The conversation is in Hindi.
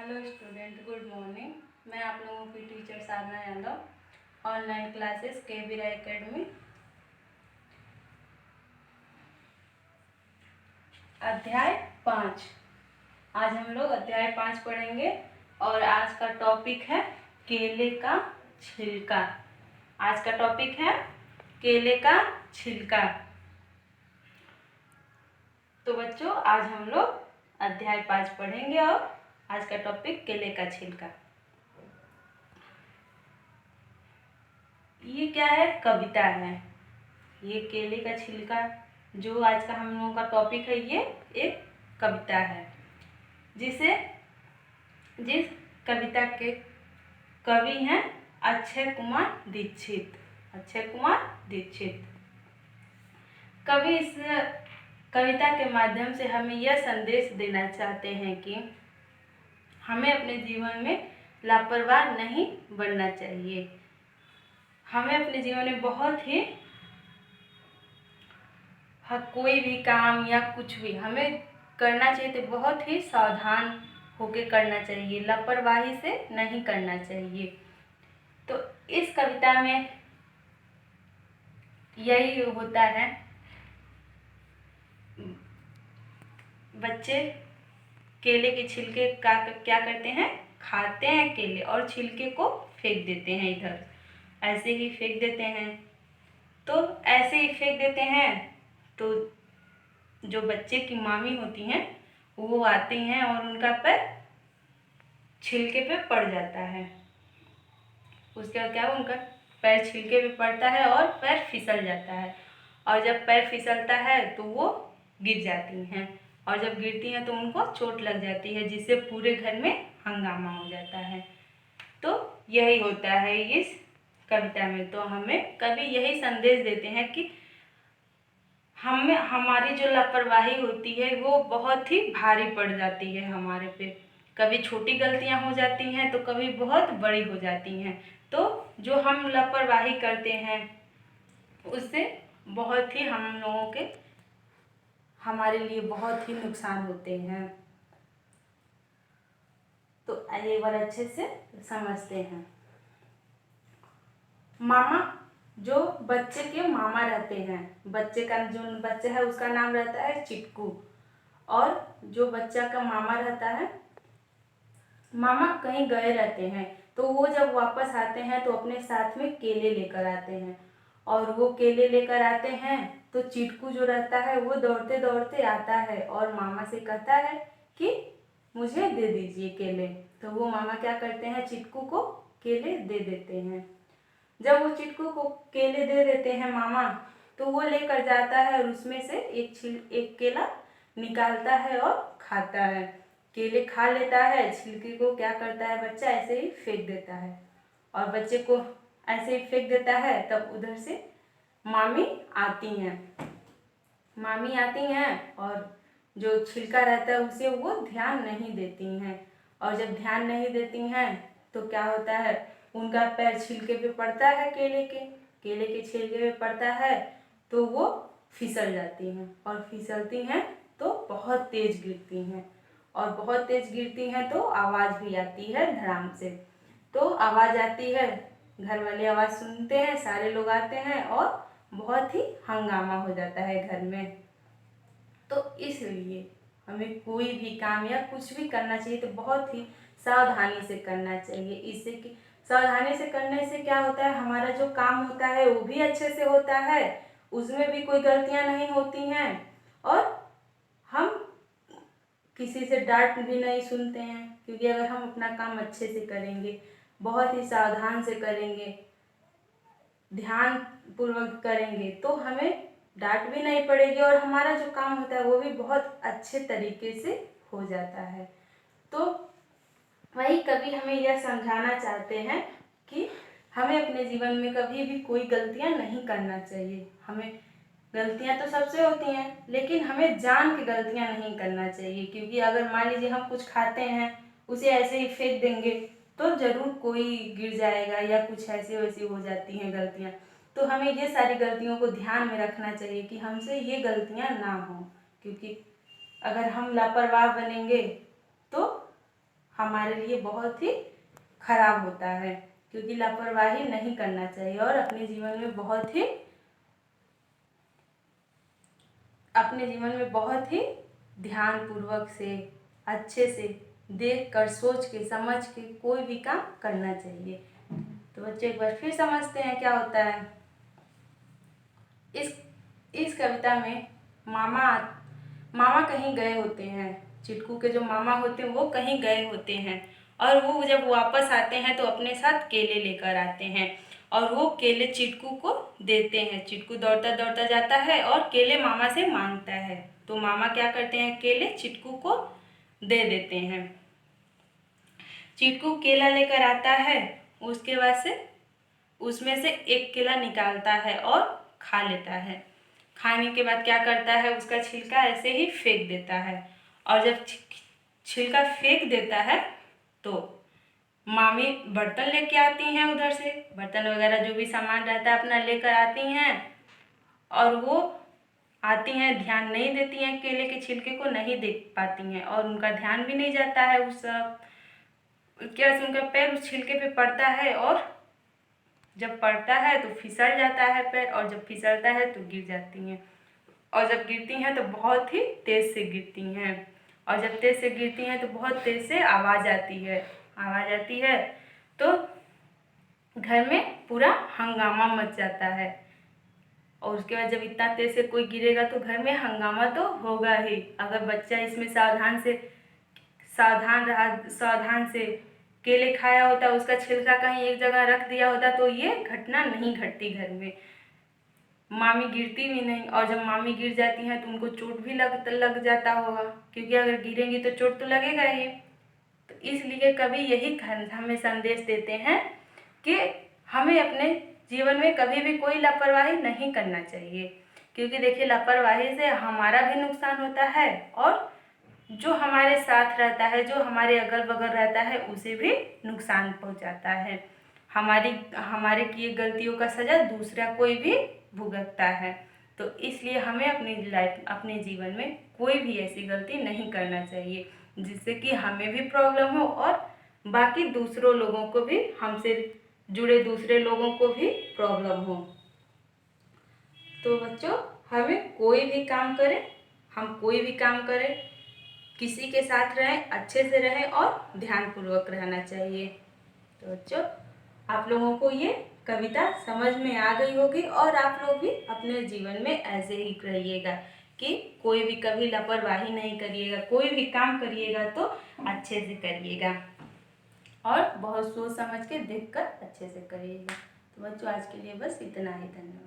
Hello student, good morning. मैं आप लोगों की टीचर साधना यादव, ऑनलाइन क्लासेस के वीरा एकेडमी, अध्याय 5। आज हम लोग अध्याय 5 पढ़ेंगे और आज का टॉपिक है केले का छिलका। आज का टॉपिक है केले का छिलका। तो बच्चों, आज हम लोग अध्याय 5 पढ़ेंगे और आज का टॉपिक केले का छिलका। ये क्या है? कविता है। ये केले का छिलका जो आज का हम लोगों का टॉपिक है, ये एक कविता है जिस कविता के कवि हैं अक्षय कुमार दीक्षित। अक्षय कुमार दीक्षित कवि इस कविता के माध्यम से हमें यह संदेश देना चाहते हैं कि हमें अपने जीवन में लापरवाह नहीं बनना चाहिए। हमें अपने जीवन में बहुत ही कोई भी काम या कुछ भी हमें करना चाहिए तो बहुत ही सावधान होकर करना चाहिए, लापरवाही से नहीं करना चाहिए। तो इस कविता में यही होता है, बच्चे केले के छिलके का क्या करते हैं? खाते हैं केले और छिलके को फेंक देते हैं, इधर ऐसे ही फेंक देते हैं। तो ऐसे ही फेंक देते हैं तो जो बच्चे की मामी होती हैं वो आती हैं और उनका पैर छिलके पे पड़ जाता है। उसके बाद क्या, उनका पैर छिलके पे पड़ता है और पैर फिसल जाता है। और जब पैर फिसलता है तो वो गिर जाती हैं और जब गिरती हैं तो उनको चोट लग जाती है, जिससे पूरे घर में हंगामा हो जाता है। तो यही होता है इस कविता में। तो हमें कवि यही संदेश देते हैं कि हमारी जो लापरवाही होती है वो बहुत ही भारी पड़ जाती है हमारे पे। कभी छोटी गलतियां हो जाती हैं तो कभी बहुत बड़ी हो जाती हैं। तो जो हम लापरवाही करते हैं उससे बहुत ही हम लोगों के हमारे लिए बहुत ही नुकसान होते हैं। तो एक बार अच्छे से समझते हैं। मामा, जो बच्चे के मामा रहते हैं, बच्चे का जो बच्चा है उसका नाम रहता है चिटकू, और जो बच्चा का मामा रहता है, मामा कहीं गए रहते हैं तो वो जब वापस आते हैं तो अपने साथ में केले लेकर आते हैं। और वो केले लेकर आते हैं तो चिटकू जो रहता है वो दौड़ते दौड़ते आता है और मामा से कहता है कि मुझे दे दीजिए केले। तो वो मामा क्या करते हैं, चिटकू को केले दे देते हैं। जब वो चिटकू को केले दे देते हैं मामा, तो वो लेकर जाता है और उसमें से एक केला निकालता है और खाता है। केले खा लेता है, छिलके को क्या करता है बच्चा, ऐसे ही फेंक देता है। और बच्चे को ऐसे ही फेंक देता है, तब उधर से मामी आती हैं। मामी आती हैं और जो छिलका रहता है उसे वो ध्यान नहीं देती हैं। और जब ध्यान नहीं देती हैं तो क्या होता है, उनका पैर छिलके पे पड़ता है, केले के छिलके पे पड़ता है तो वो फिसल जाती हैं। और फिसलती हैं तो बहुत तेज गिरती हैं, और बहुत तेज गिरती हैं तो आवाज़ भी आती है धड़ाम से। तो आवाज़ आती है, घर वाले आवाज़ सुनते हैं, सारे लोग आते हैं और बहुत ही हंगामा हो जाता है घर में। तो इसलिए हमें कोई भी काम या कुछ भी करना चाहिए तो बहुत ही सावधानी से करना चाहिए। इससे कि सावधानी से करने से क्या होता है, हमारा जो काम होता है वो भी अच्छे से होता है, उसमें भी कोई गलतियां नहीं होती हैं, और हम किसी से डांट भी नहीं सुनते हैं। क्योंकि अगर हम अपना काम अच्छे से करेंगे, बहुत ही सावधान से करेंगे, ध्यान पूर्वक करेंगे, तो हमें डांट भी नहीं पड़ेगी और हमारा जो काम होता है वो भी बहुत अच्छे तरीके से हो जाता है। तो वही कवि हमें यह समझाना चाहते हैं कि हमें अपने जीवन में कभी भी कोई गलतियां नहीं करना चाहिए। हमें गलतियां तो सबसे होती हैं, लेकिन हमें जान के गलतियां नहीं करना चाहिए। क्योंकि अगर मान लीजिए हम कुछ खाते हैं, उसे ऐसे ही फेंक देंगे तो ज़रूर कोई गिर जाएगा या कुछ ऐसी वैसी हो जाती हैं गलतियां। तो हमें ये सारी गलतियों को ध्यान में रखना चाहिए कि हमसे ये गलतियां ना हों। क्योंकि अगर हम लापरवाह बनेंगे तो हमारे लिए बहुत ही खराब होता है, क्योंकि लापरवाही नहीं करना चाहिए और अपने जीवन में बहुत ही ध्यानपूर्वक से, अच्छे से देख कर, सोच के, समझ के कोई भी काम करना चाहिए। तो बच्चे एक बार फिर समझते हैं क्या होता है। इस कविता में मामा कहीं गए होते हैं। चिटकू के जो मामा होते हैं वो कहीं गए होते हैं, और वो जब वापस आते हैं तो अपने साथ केले लेकर आते हैं, और वो केले चिटकू को देते हैं। चिटकू दौड़ता दौड़ता जाता है और केले मामा से मांगता है, तो मामा क्या करते हैं, केले चिटकू को दे देते हैं। चिटकू केला लेकर आता है, उसके बाद से उसमें से एक केला निकालता है और खा लेता है। खाने के बाद क्या करता है, उसका छिलका ऐसे ही फेंक देता है, और जब छिलका फेंक देता है तो मामी बर्तन लेके आती हैं, उधर से बर्तन वगैरह जो भी सामान रहता है अपना लेकर आती हैं, और वो आती हैं, ध्यान नहीं देती हैं, केले के छिलके को नहीं देख पाती हैं, और उनका ध्यान भी नहीं जाता है उसके बाद उनका पैर उस छिलके पे पड़ता है, और जब पड़ता है तो फिसल जाता है पैर, और जब फिसलता है तो गिर जाती हैं, और जब गिरती हैं तो बहुत ही तेज़ से गिरती हैं, और जब तेज़ से गिरती हैं तो बहुत तेज़ से आवाज़ आती है तो घर में पूरा हंगामा मच जाता है। और उसके बाद जब इतना तेज़ से कोई गिरेगा तो घर में हंगामा तो होगा ही। अगर बच्चा इसमें सावधान से केले खाया होता, उसका छिलका कहीं एक जगह रख दिया होता तो ये घटना नहीं घटती घर में। मामी गिरती भी नहीं, और जब मामी गिर जाती हैं तो उनको चोट भी लग जाता होगा, क्योंकि अगर गिरेंगी तो चोट तो लगेगा ही। तो इसलिए कवि यही हमें संदेश देते हैं कि हमें अपने जीवन में कभी भी कोई लापरवाही नहीं करना चाहिए, क्योंकि देखिए लापरवाही से हमारा भी नुकसान होता है, और जो हमारे साथ रहता है, जो हमारे अगल बगल रहता है, उसे भी नुकसान पहुंचाता है। हमारे किए गलतियों का सजा दूसरा कोई भी भुगतता है। तो इसलिए हमें अपने जीवन में कोई भी ऐसी गलती नहीं करना चाहिए जिससे कि हमें भी प्रॉब्लम हो और बाकी दूसरों लोगों को भी, हमसे जुड़े दूसरे लोगों को भी प्रॉब्लम हो। तो बच्चों, हम कोई भी काम करें, किसी के साथ रहें, अच्छे से रहें और ध्यानपूर्वक रहना चाहिए। तो बच्चों, आप लोगों को ये कविता समझ में आ गई होगी, और आप लोग भी अपने जीवन में ऐसे ही रहिएगा कि कोई भी कभी लापरवाही नहीं करिएगा, कोई भी काम करिएगा तो अच्छे से करिएगा, और बहुत सोच समझ के देखकर अच्छे से करिएगा। तो बच्चों, आज के लिए बस इतना ही। धन्यवाद।